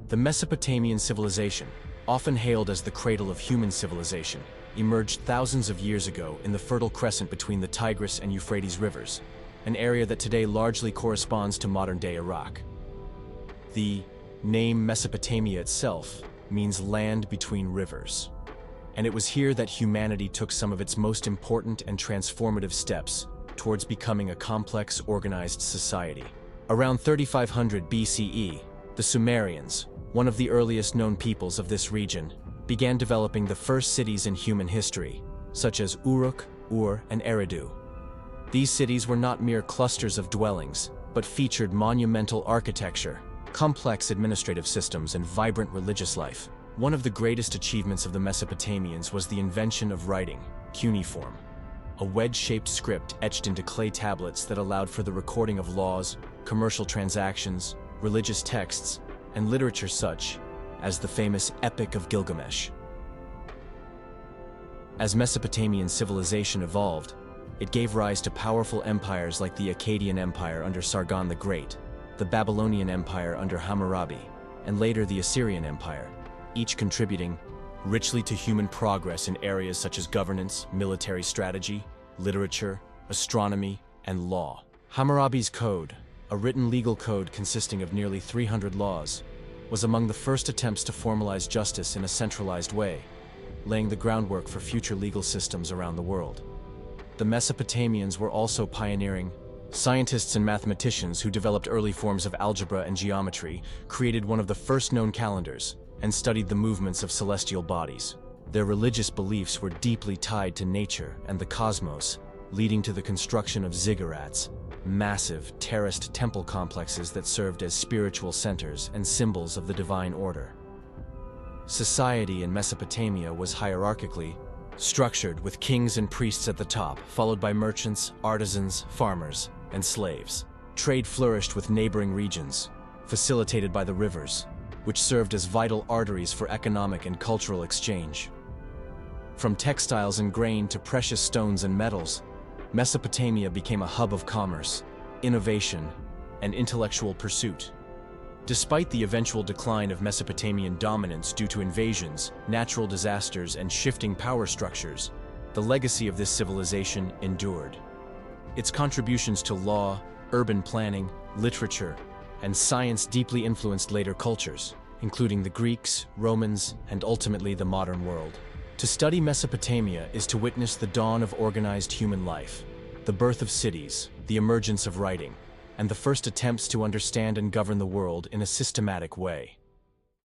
The Mesopotamian civilization, often hailed as the cradle of human civilization, emerged thousands of years ago in the Fertile Crescent between the Tigris and Euphrates rivers, an area that today largely corresponds to modern-day Iraq. The name Mesopotamia itself means land between rivers, and it was here that humanity took some of its most important and transformative steps towards becoming a complex, organized society. Around 3500 BCE, the Sumerians, one of the earliest known peoples of this region, began developing the first cities in human history, such as Uruk, Ur, and Eridu. These cities were not mere clusters of dwellings, but featured monumental architecture, complex administrative systems, and vibrant religious life. One of the greatest achievements of the Mesopotamians was the invention of writing, cuneiform, a wedge-shaped script etched into clay tablets that allowed for the recording of laws, commercial transactions, religious texts, and literature such as the famous Epic of Gilgamesh. As Mesopotamian civilization evolved, it gave rise to powerful empires like the Akkadian Empire under Sargon the Great, the Babylonian Empire under Hammurabi, and later the Assyrian Empire, each contributing richly to human progress in areas such as governance, military strategy, literature, astronomy, and law. Hammurabi's Code, a written legal code consisting of nearly 300 laws, was among the first attempts to formalize justice in a centralized way, laying the groundwork for future legal systems around the world. The Mesopotamians were also pioneering scientists and mathematicians who developed early forms of algebra and geometry, created one of the first known calendars, and studied the movements of celestial bodies. Their religious beliefs were deeply tied to nature and the cosmos, leading to the construction of ziggurats, massive, terraced temple complexes that served as spiritual centers and symbols of the divine order. Society in Mesopotamia was hierarchically structured, with kings and priests at the top, followed by merchants, artisans, farmers, and slaves. Trade flourished with neighboring regions, facilitated by the rivers, which served as vital arteries for economic and cultural exchange. From textiles and grain to precious stones and metals, Mesopotamia became a hub of commerce, innovation, and intellectual pursuit. Despite the eventual decline of Mesopotamian dominance due to invasions, natural disasters, and shifting power structures, the legacy of this civilization endured. Its contributions to law, urban planning, literature, and science deeply influenced later cultures, including the Greeks, Romans, and ultimately the modern world. To study Mesopotamia is to witness the dawn of organized human life, the birth of cities, the emergence of writing, and the first attempts to understand and govern the world in a systematic way.